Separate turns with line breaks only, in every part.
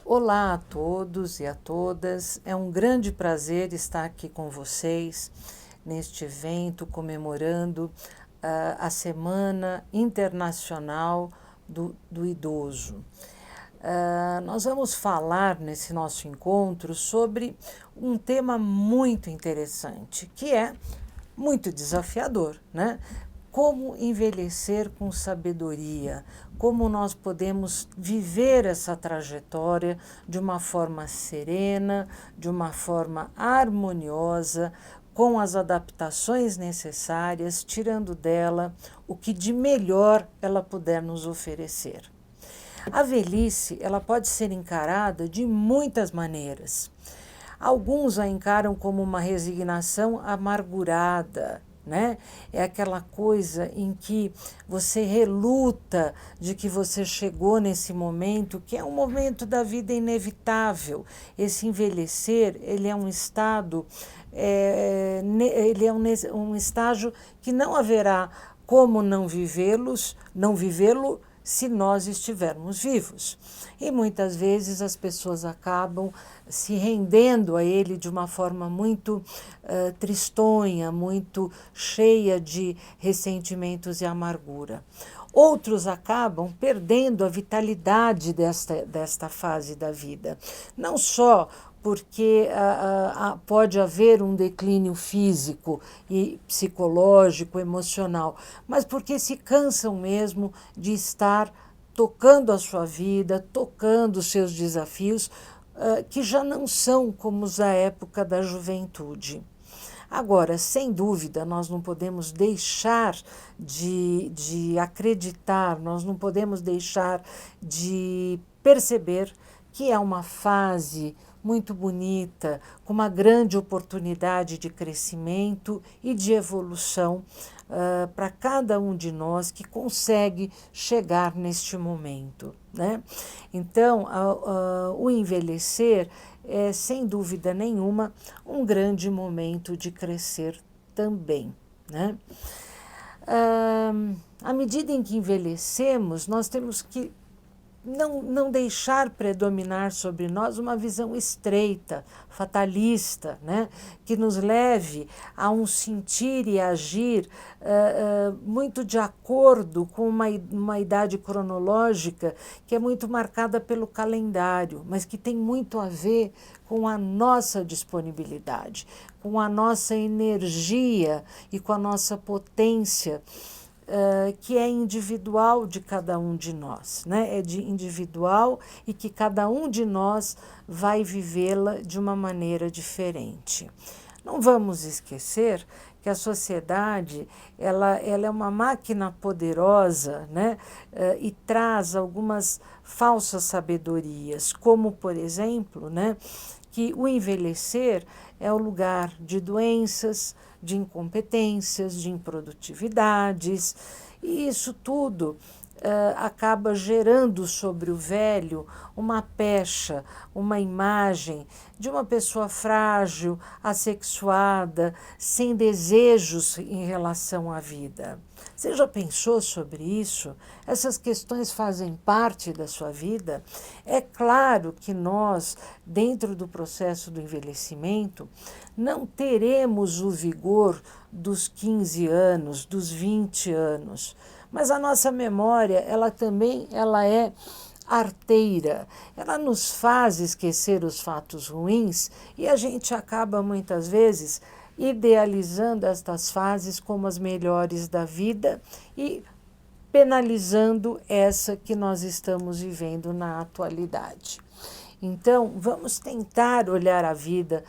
Olá a todos e a todas, é um grande prazer estar aqui com vocês neste evento comemorando a Semana Internacional do Idoso. Nós vamos falar nesse nosso encontro sobre um tema muito interessante, que é muito desafiador, né? Como envelhecer com sabedoria, como nós podemos viver essa trajetória de uma forma serena, de uma forma harmoniosa, com as adaptações necessárias, tirando dela o que de melhor ela puder nos oferecer. A velhice, ela pode ser encarada de muitas maneiras. Alguns a encaram como uma resignação amargurada, né? É aquela coisa em que você reluta de que você chegou nesse momento, que é um momento da vida inevitável. Esse envelhecer, ele é um estado, ele é um estágio que não haverá como não vivê-lo se nós estivermos vivos. E muitas vezes as pessoas acabam se rendendo a ele de uma forma muito tristonha, muito cheia de ressentimentos e amargura. Outros acabam perdendo a vitalidade desta fase da vida. Não só porque pode haver um declínio físico e psicológico, emocional, mas porque se cansam mesmo de estar tocando a sua vida, tocando os seus desafios, que já não são como os da época da juventude. Agora, sem dúvida, nós não podemos deixar de acreditar, nós não podemos deixar de perceber que é uma fase muito bonita, com uma grande oportunidade de crescimento e de evolução para cada um de nós que consegue chegar neste momento, né? Então, o envelhecer é, sem dúvida nenhuma, um grande momento de crescer também, né? À medida em que envelhecemos, nós temos que não deixar predominar sobre nós uma visão estreita, fatalista, né? Que nos leve a um sentir e agir muito de acordo com uma idade cronológica que é muito marcada pelo calendário, mas que tem muito a ver com a nossa disponibilidade, com a nossa energia e com a nossa potência, que é individual de cada um de nós, né? É de individual e que cada um de nós vai vivê-la de uma maneira diferente. Não vamos esquecer que a sociedade ela é uma máquina poderosa, né? E traz algumas falsas sabedorias, como, por exemplo, né? Que o envelhecer é o lugar de doenças, de incompetências, de improdutividades, e isso tudo acaba gerando sobre o velho uma pecha, uma imagem de uma pessoa frágil, assexuada, sem desejos em relação à vida. Você já pensou sobre isso? Essas questões fazem parte da sua vida? É claro que nós, dentro do processo do envelhecimento, não teremos o vigor dos 15 anos, dos 20 anos, mas a nossa memória, ela é arteira, ela nos faz esquecer os fatos ruins e a gente acaba muitas vezes idealizando estas fases como as melhores da vida e penalizando essa que nós estamos vivendo na atualidade. Então, vamos tentar olhar a vida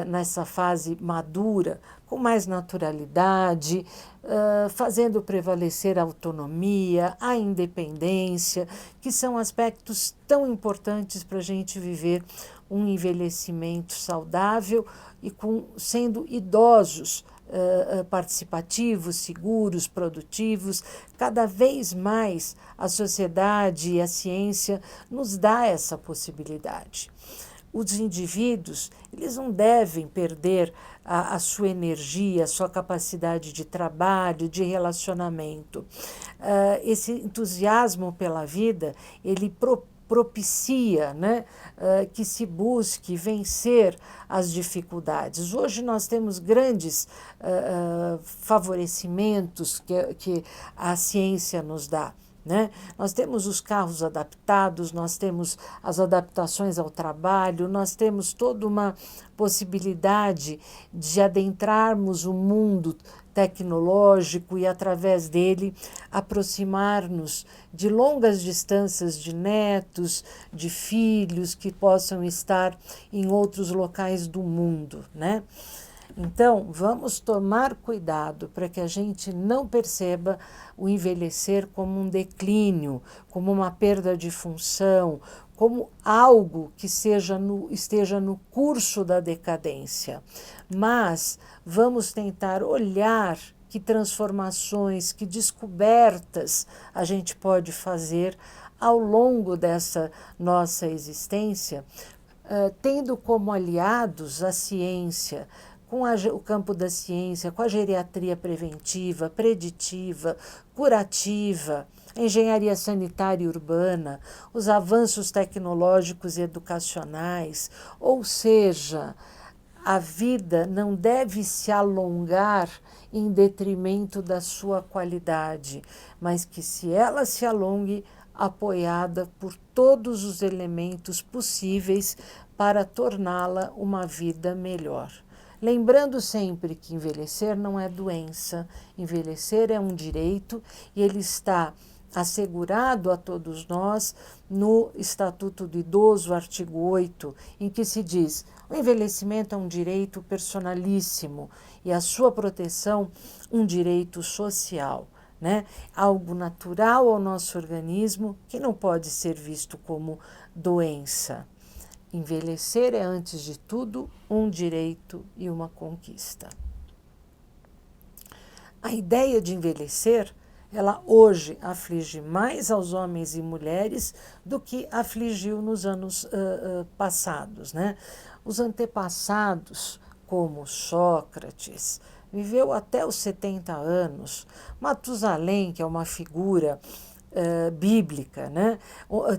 nessa fase madura com mais naturalidade, fazendo prevalecer a autonomia, a independência, que são aspectos tão importantes para a gente viver um envelhecimento saudável e sendo idosos participativos, seguros, produtivos. Cada vez mais a sociedade e a ciência nos dá essa possibilidade. Os indivíduos, eles não devem perder a sua energia, a sua capacidade de trabalho, de relacionamento. Esse entusiasmo pela vida, ele propicia, né, que se busque vencer as dificuldades. Hoje nós temos grandes favorecimentos que a ciência nos dá. Né? Nós temos os carros adaptados, nós temos as adaptações ao trabalho, nós temos toda uma possibilidade de adentrarmos o mundo tecnológico e, através dele, aproximar-nos de longas distâncias de netos, de filhos que possam estar em outros locais do mundo, né? Então, vamos tomar cuidado para que a gente não perceba o envelhecer como um declínio, como uma perda de função, como algo que esteja no curso da decadência. Mas vamos tentar olhar que transformações, que descobertas a gente pode fazer ao longo dessa nossa existência, tendo como aliados a ciência, com o campo da ciência, com a geriatria preventiva, preditiva, curativa, a engenharia sanitária e urbana, os avanços tecnológicos e educacionais, ou seja, a vida não deve se alongar em detrimento da sua qualidade, mas que se ela se alongue apoiada por todos os elementos possíveis para torná-la uma vida melhor. Lembrando sempre que envelhecer não é doença, envelhecer é um direito e ele está assegurado a todos nós no Estatuto do Idoso, artigo 8, em que se diz: o envelhecimento é um direito personalíssimo e a sua proteção um direito social, né? Algo natural ao nosso organismo que não pode ser visto como doença. Envelhecer é, antes de tudo, um direito e uma conquista. A ideia de envelhecer, ela hoje aflige mais aos homens e mulheres do que afligiu nos anos passados, né? Os antepassados, como Sócrates, viveu até os 70 anos. Matusalém, que é uma figura bíblica, né?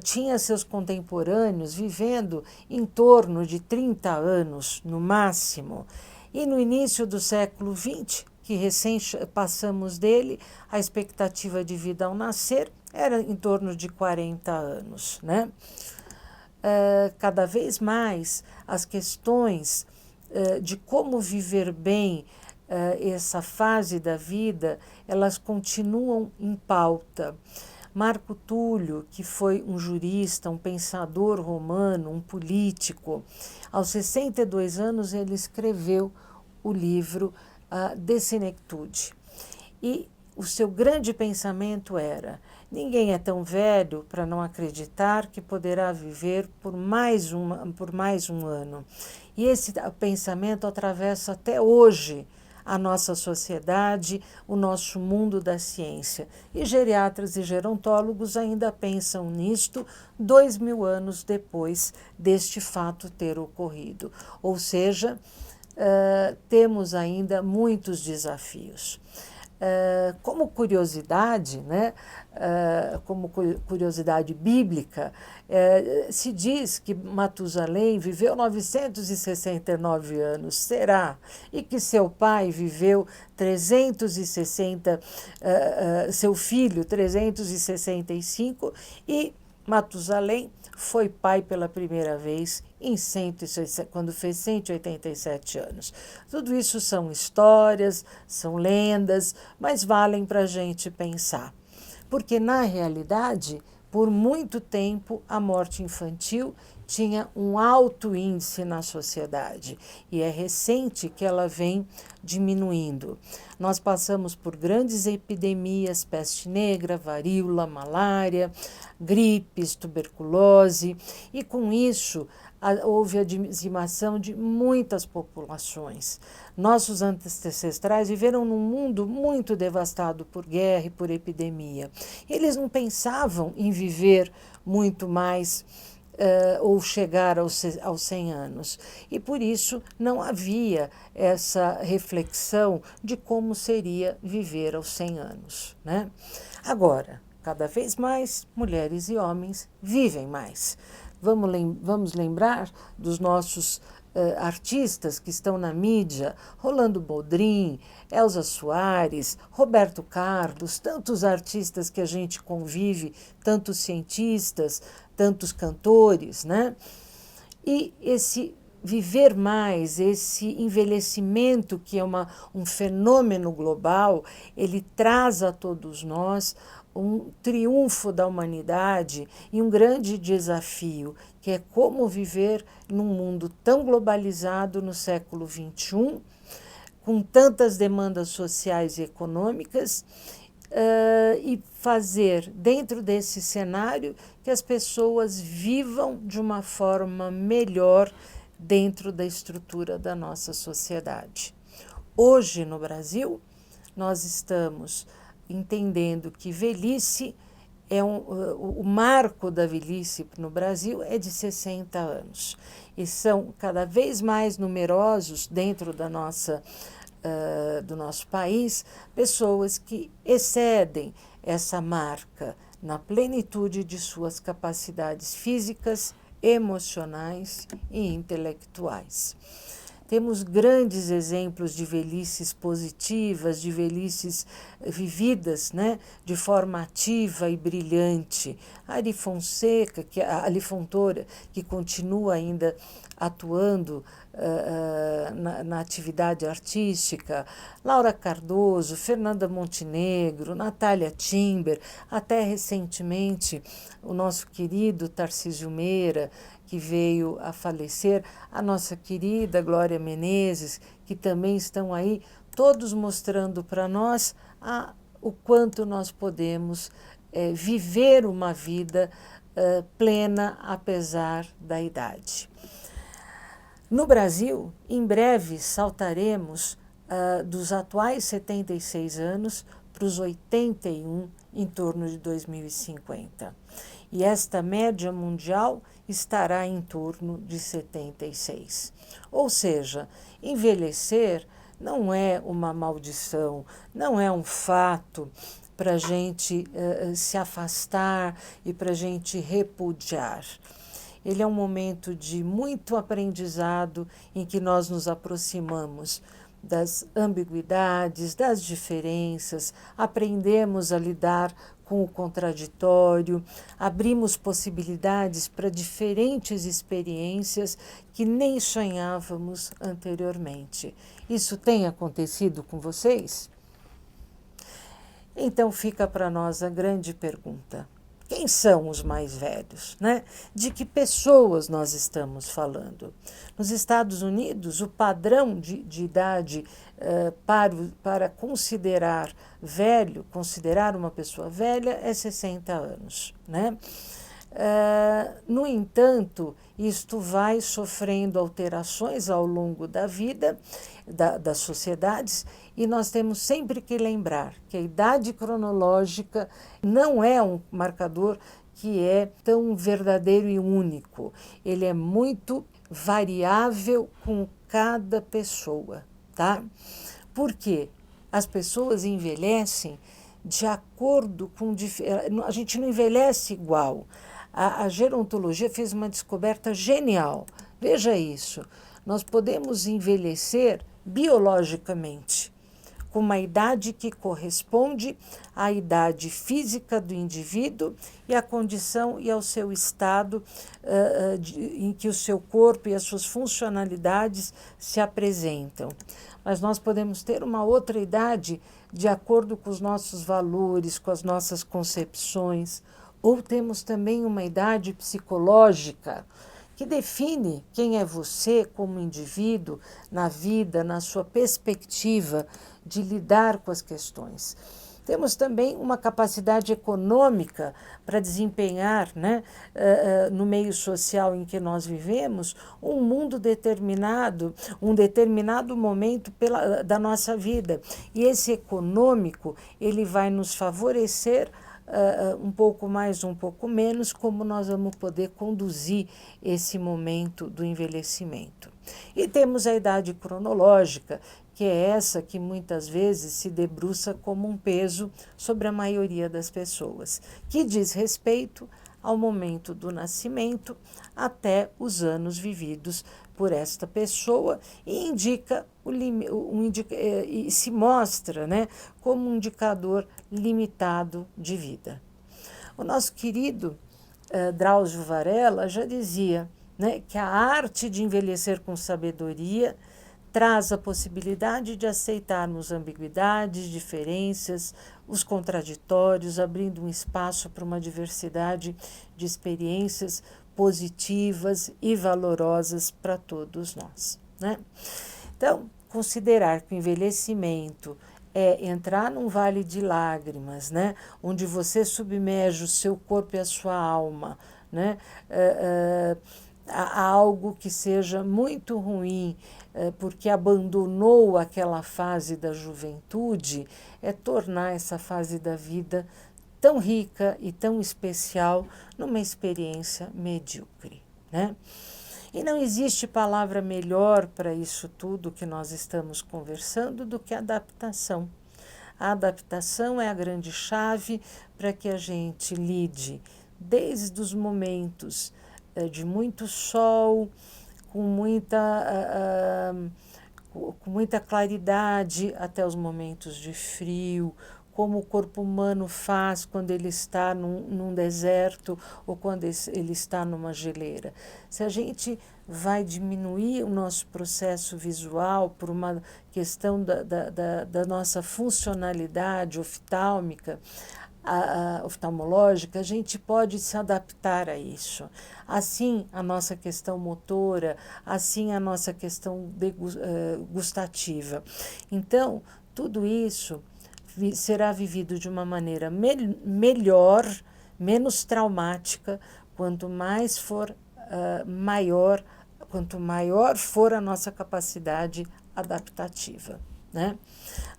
Tinha seus contemporâneos vivendo em torno de 30 anos, no máximo. E no início do século XX, que recém passamos dele, a expectativa de vida ao nascer era em torno de 40 anos, né? Cada vez mais as questões de como viver bem essa fase da vida, elas continuam em pauta. Marco Túlio, que foi um jurista, um pensador romano, um político, aos 62 anos ele escreveu o livro De Senectude. E o seu grande pensamento era: ninguém é tão velho para não acreditar que poderá viver por mais um ano. E esse pensamento atravessa até hoje a nossa sociedade, o nosso mundo da ciência. E geriatras e gerontólogos ainda pensam nisto 2000 anos depois deste fato ter ocorrido. Ou seja, temos ainda muitos desafios. Como curiosidade, né, como curiosidade bíblica, se diz que Matusalém viveu 969 anos, será? E que seu pai viveu 360, seu filho 365, e Matusalém foi pai pela primeira vez quando fez 187 anos. Tudo isso são histórias, são lendas, mas valem para a gente pensar. Porque, na realidade, por muito tempo, a morte infantil tinha um alto índice na sociedade e é recente que ela vem diminuindo. Nós passamos por grandes epidemias, peste negra, varíola, malária, gripes, tuberculose, e com isso houve a dizimação de muitas populações. Nossos ancestrais viveram num mundo muito devastado por guerra e por epidemia. Eles não pensavam em viver muito mais ou chegar aos 100 anos. E por isso não havia essa reflexão de como seria viver aos 100 anos, né? Agora, cada vez mais mulheres e homens vivem mais. Vamos lembrar dos nossos artistas que estão na mídia, Rolando Boldrin, Elza Soares, Roberto Carlos, tantos artistas que a gente convive, tantos cientistas, tantos cantores, né? E esse viver mais, esse envelhecimento que é um fenômeno global, ele traz a todos nós um triunfo da humanidade e um grande desafio, que é como viver num mundo tão globalizado no século XXI, com tantas demandas sociais e econômicas, e fazer, dentro desse cenário, que as pessoas vivam de uma forma melhor dentro da estrutura da nossa sociedade. Hoje, no Brasil, nós estamos entendendo que velhice o marco da velhice no Brasil é de 60 anos. E são cada vez mais numerosos dentro do nosso país pessoas que excedem essa marca na plenitude de suas capacidades físicas, emocionais e intelectuais. Temos grandes exemplos de velhices positivas, de velhices vividas, né, de forma ativa e brilhante. Ari Fonseca, Ali Fontoura, que continua ainda atuando na atividade artística, Laura Cardoso, Fernanda Montenegro, Natália Timber, até recentemente o nosso querido Tarcísio Meira, que veio a falecer, a nossa querida Glória Menezes, que também estão aí, todos mostrando para nós o quanto nós podemos viver uma vida plena, apesar da idade. No Brasil, em breve, saltaremos dos atuais 76 anos para os 81 em torno de 2050. E esta média mundial estará em torno de 76. Ou seja, envelhecer não é uma maldição, não é um fato para a gente se afastar e para a gente repudiar. Ele é um momento de muito aprendizado em que nós nos aproximamos das ambiguidades, das diferenças, aprendemos a lidar com o contraditório, abrimos possibilidades para diferentes experiências que nem sonhávamos anteriormente. Isso tem acontecido com vocês? Então fica para nós a grande pergunta. Quem são os mais velhos, né? De que pessoas nós estamos falando? Nos Estados Unidos, o padrão de idade para considerar velho, considerar uma pessoa velha, é 60 anos, né? No entanto, isto vai sofrendo alterações ao longo da vida, das sociedades, e nós temos sempre que lembrar que a idade cronológica não é um marcador que é tão verdadeiro e único. Ele é muito variável com cada pessoa, tá? Por quê? As pessoas envelhecem de acordo com... A gente não envelhece igual. A gerontologia fez uma descoberta genial. Veja isso. Nós podemos envelhecer biologicamente, com uma idade que corresponde à idade física do indivíduo e à condição e ao seu estado em que o seu corpo e as suas funcionalidades se apresentam. Mas nós podemos ter uma outra idade de acordo com os nossos valores, com as nossas concepções, ou temos também uma idade psicológica que define quem é você como indivíduo na vida, na sua perspectiva de lidar com as questões. Temos também uma capacidade econômica para desempenhar, né, no meio social em que nós vivemos, um mundo determinado, um determinado momento da nossa vida. E esse econômico, ele vai nos favorecer um pouco mais, um pouco menos, como nós vamos poder conduzir esse momento do envelhecimento. E temos a idade cronológica, que é essa que muitas vezes se debruça como um peso sobre a maioria das pessoas, que diz respeito ao momento do nascimento até os anos vividos por esta pessoa e indica e se mostra, né, como um indicador limitado de vida. O nosso querido Drauzio Varela já dizia, né, que a arte de envelhecer com sabedoria traz a possibilidade de aceitarmos ambiguidades, diferenças, os contraditórios, abrindo um espaço para uma diversidade de experiências positivas e valorosas para todos nós, né? Então, considerar que o envelhecimento é entrar num vale de lágrimas, né, onde você submerge o seu corpo e a sua alma, né, a algo que seja muito ruim, porque abandonou aquela fase da juventude, é tornar essa fase da vida tão rica e tão especial numa experiência medíocre, né? E não existe palavra melhor para isso tudo que nós estamos conversando do que adaptação. A adaptação é a grande chave para que a gente lide desde os momentos de muito sol, com muita claridade, até os momentos de frio, como o corpo humano faz quando ele está num deserto ou quando ele está numa geleira. Se a gente vai diminuir o nosso processo visual por uma questão da nossa funcionalidade oftálmica, oftalmológica, a gente pode se adaptar a isso. Assim, a nossa questão motora, assim, a nossa questão gustativa. Então, tudo isso será vivido de uma maneira melhor, menos traumática, quanto maior for a nossa capacidade adaptativa, né?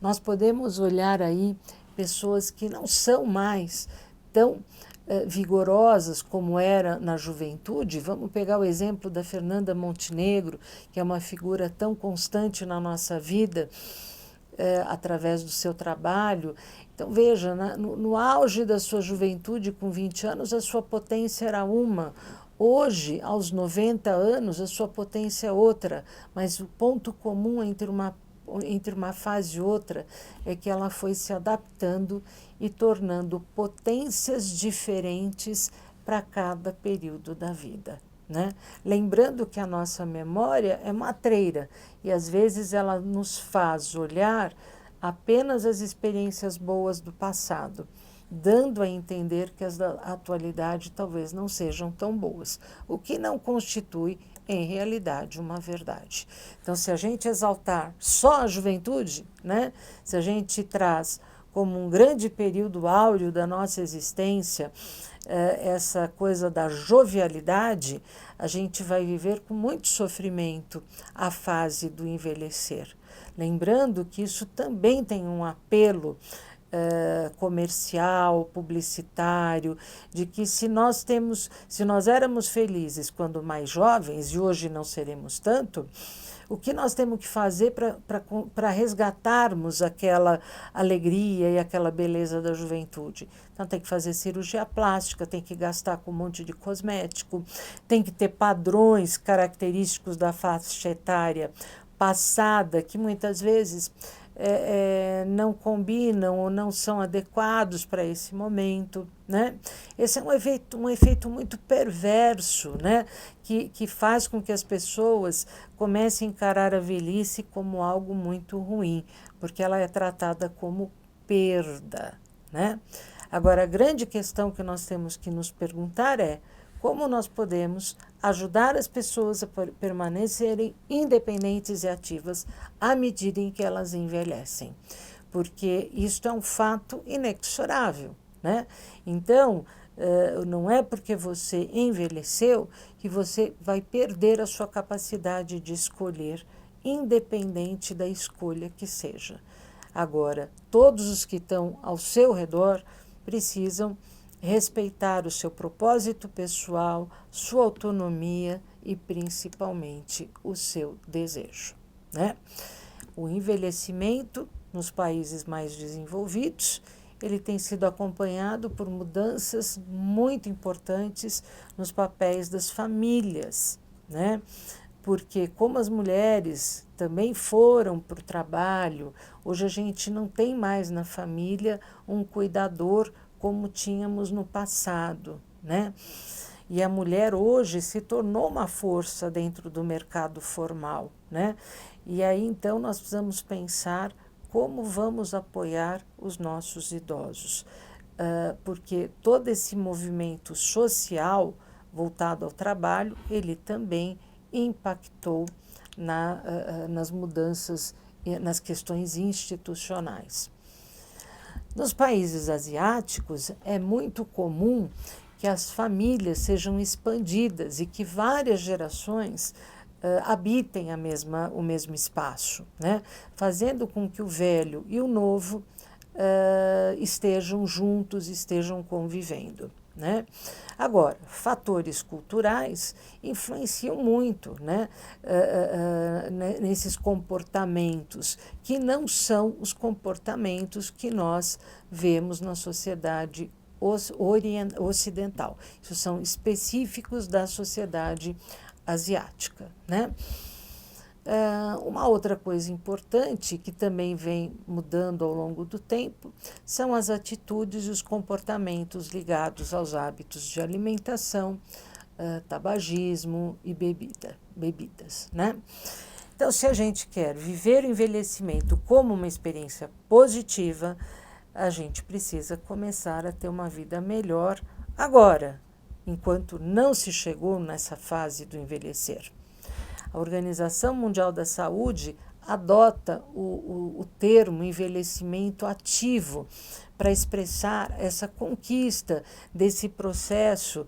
Nós podemos olhar aí pessoas que não são mais tão vigorosas como era na juventude. Vamos pegar o exemplo da Fernanda Montenegro, que é uma figura tão constante na nossa vida, através do seu trabalho. Então, veja, no auge da sua juventude, com 20 anos, a sua potência era uma. Hoje, aos 90 anos, a sua potência é outra, mas o ponto comum entre uma fase e outra é que ela foi se adaptando e tornando potências diferentes para cada período da vida, né? Lembrando que a nossa memória é matreira e às vezes ela nos faz olhar apenas as experiências boas do passado, dando a entender que as da atualidade talvez não sejam tão boas, o que não constitui em realidade uma verdade. Então, se a gente exaltar só a juventude, né, se a gente traz como um grande período áureo da nossa existência essa coisa da jovialidade, a gente vai viver com muito sofrimento a fase do envelhecer. Lembrando que isso também tem um apelo comercial, publicitário, de que se nós éramos felizes quando mais jovens e hoje não seremos tanto, o que nós temos que fazer para resgatarmos aquela alegria e aquela beleza da juventude? Então, tem que fazer cirurgia plástica, tem que gastar com um monte de cosmético, tem que ter padrões característicos da faixa etária passada, que muitas vezes não combinam ou não são adequados para esse momento, né? Esse é um efeito muito perverso, né? Que faz com que as pessoas comecem a encarar a velhice como algo muito ruim, porque ela é tratada como perda, né? Agora, a grande questão que nós temos que nos perguntar é como nós podemos ajudar as pessoas a permanecerem independentes e ativas à medida em que elas envelhecem, porque isto é um fato inexorável, né? Então, não é porque você envelheceu que você vai perder a sua capacidade de escolher, independente da escolha que seja. Agora, todos os que estão ao seu redor precisam respeitar o seu propósito pessoal, sua autonomia e principalmente o seu desejo, né? O envelhecimento nos países mais desenvolvidos, ele tem sido acompanhado por mudanças muito importantes nos papéis das famílias, né? Porque como as mulheres também foram para o trabalho, hoje a gente não tem mais na família um cuidador como tínhamos no passado, né? E a mulher hoje se tornou uma força dentro do mercado formal, né? E aí então nós precisamos pensar como vamos apoiar os nossos idosos, porque todo esse movimento social voltado ao trabalho, ele também impactou nas mudanças, nas questões institucionais. Nos países asiáticos, é muito comum que as famílias sejam expandidas e que várias gerações habitem o mesmo espaço, né? Fazendo com que o velho e o novo estejam juntos, estejam convivendo, né? Agora, fatores culturais influenciam muito, né, nesses comportamentos, que não são os comportamentos que nós vemos na sociedade ocidental. Isso são específicos da sociedade asiática, né? Uma outra coisa importante que também vem mudando ao longo do tempo são as atitudes e os comportamentos ligados aos hábitos de alimentação, tabagismo e bebidas, né? Então, se a gente quer viver o envelhecimento como uma experiência positiva, a gente precisa começar a ter uma vida melhor agora, enquanto não se chegou nessa fase do envelhecer. A Organização Mundial da Saúde adota o termo envelhecimento ativo para expressar essa conquista desse processo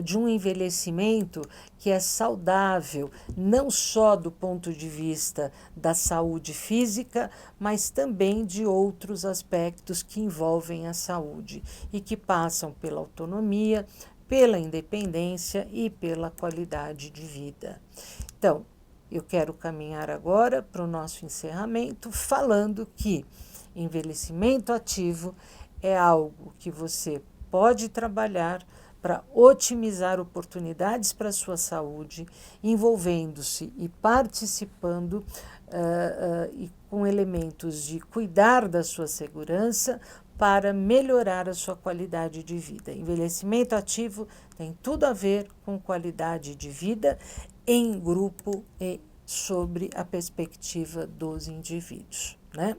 de um envelhecimento que é saudável, não só do ponto de vista da saúde física, mas também de outros aspectos que envolvem a saúde e que passam pela autonomia, pela independência e pela qualidade de vida. Então, eu quero caminhar agora para o nosso encerramento falando que envelhecimento ativo é algo que você pode trabalhar para otimizar oportunidades para a sua saúde, envolvendo-se e participando e com elementos de cuidar da sua segurança para melhorar a sua qualidade de vida. Envelhecimento ativo tem tudo a ver com qualidade de vida em grupo e sobre a perspectiva dos indivíduos, né?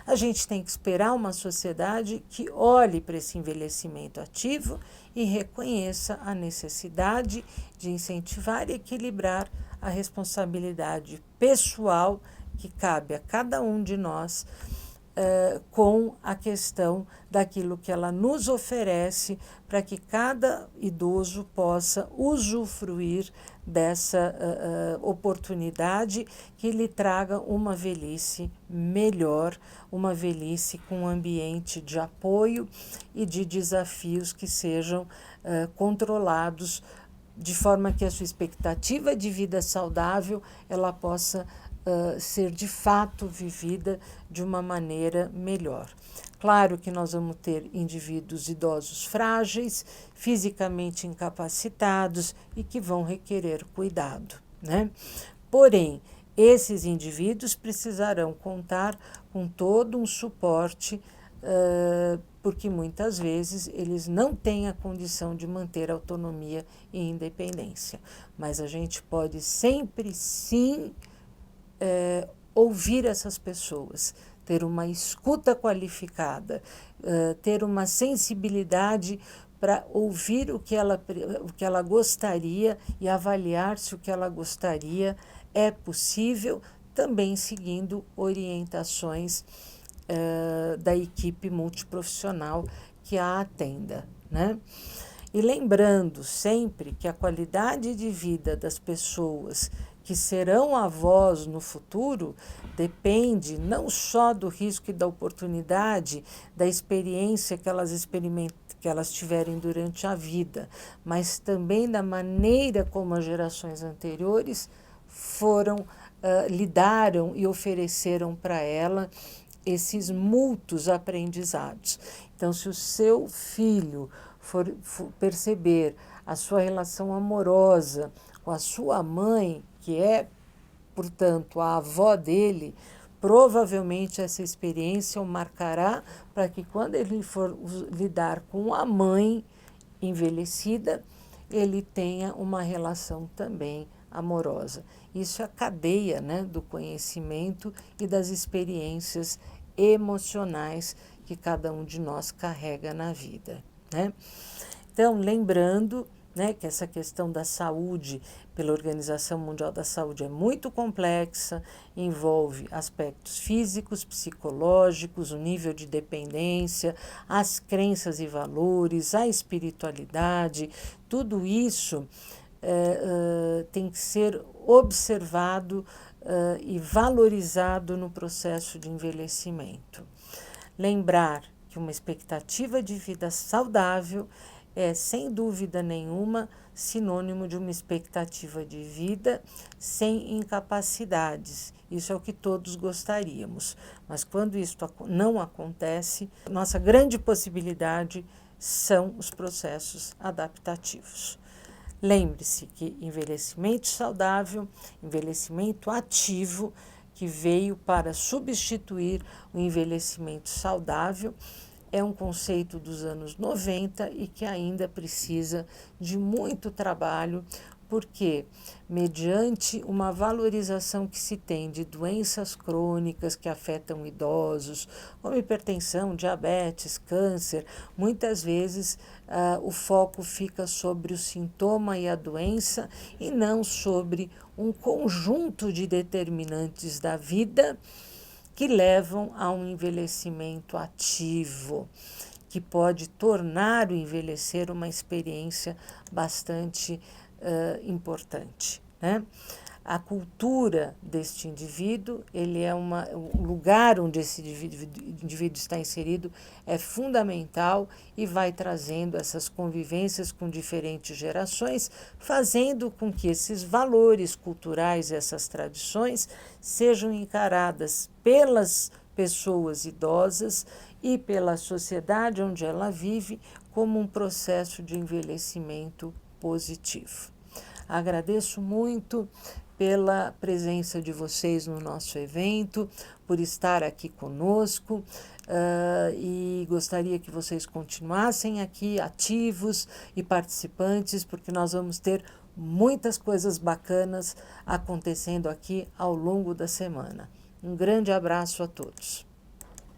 A gente tem que esperar uma sociedade que olhe para esse envelhecimento ativo e reconheça a necessidade de incentivar e equilibrar a responsabilidade pessoal que cabe a cada um de nós com a questão daquilo que ela nos oferece para que cada idoso possa usufruir dessa oportunidade que lhe traga uma velhice melhor, uma velhice com um ambiente de apoio e de desafios que sejam controlados de forma que a sua expectativa de vida saudável ela possa ser de fato vivida de uma maneira melhor. Claro que nós vamos ter indivíduos idosos frágeis, fisicamente incapacitados e que vão requerer cuidado, né? Porém, esses indivíduos precisarão contar com todo um suporte, porque muitas vezes eles não têm a condição de manter autonomia e independência. Mas a gente pode sempre sim ouvir essas pessoas, ter uma escuta qualificada, ter uma sensibilidade para ouvir o que ela gostaria e avaliar se o que ela gostaria é possível, também seguindo orientações da equipe multiprofissional que a atenda, né? E lembrando sempre que a qualidade de vida das pessoas que serão avós no futuro depende não só do risco e da oportunidade, da experiência que elas tiverem durante a vida, mas também da maneira como as gerações anteriores lidaram e ofereceram para ela esses mútuos aprendizados. Então, se o seu filho for perceber a sua relação amorosa com a sua mãe, que é, portanto, a avó dele, provavelmente essa experiência o marcará para que, quando ele for lidar com a mãe envelhecida, ele tenha uma relação também amorosa. Isso é a cadeia, né, do conhecimento e das experiências emocionais que cada um de nós carrega na vida, né? Então, lembrando, né, que essa questão da saúde pela Organização Mundial da Saúde é muito complexa, envolve aspectos físicos, psicológicos, o nível de dependência, as crenças e valores, a espiritualidade, tudo isso tem que ser observado e valorizado no processo de envelhecimento. Lembrar que uma expectativa de vida saudável é, sem dúvida nenhuma, sinônimo de uma expectativa de vida sem incapacidades. Isso é o que todos gostaríamos. Mas quando isso não acontece, nossa grande possibilidade são os processos adaptativos. Lembre-se que envelhecimento saudável, envelhecimento ativo, que veio para substituir o envelhecimento saudável, é um conceito dos anos 90 e que ainda precisa de muito trabalho, porque, mediante uma valorização que se tem de doenças crônicas que afetam idosos, como hipertensão, diabetes, câncer, muitas vezes o foco fica sobre o sintoma e a doença e não sobre um conjunto de determinantes da vida que levam a um envelhecimento ativo, que pode tornar o envelhecer uma experiência bastante importante, né? A cultura deste indivíduo, ele é o lugar onde esse indivíduo está inserido é fundamental e vai trazendo essas convivências com diferentes gerações, fazendo com que esses valores culturais, essas tradições, sejam encaradas pelas pessoas idosas e pela sociedade onde ela vive como um processo de envelhecimento positivo. Agradeço muito pela presença de vocês no nosso evento, por estar aqui conosco e gostaria que vocês continuassem aqui ativos e participantes, porque nós vamos ter muitas coisas bacanas acontecendo aqui ao longo da semana. Um grande abraço a todos.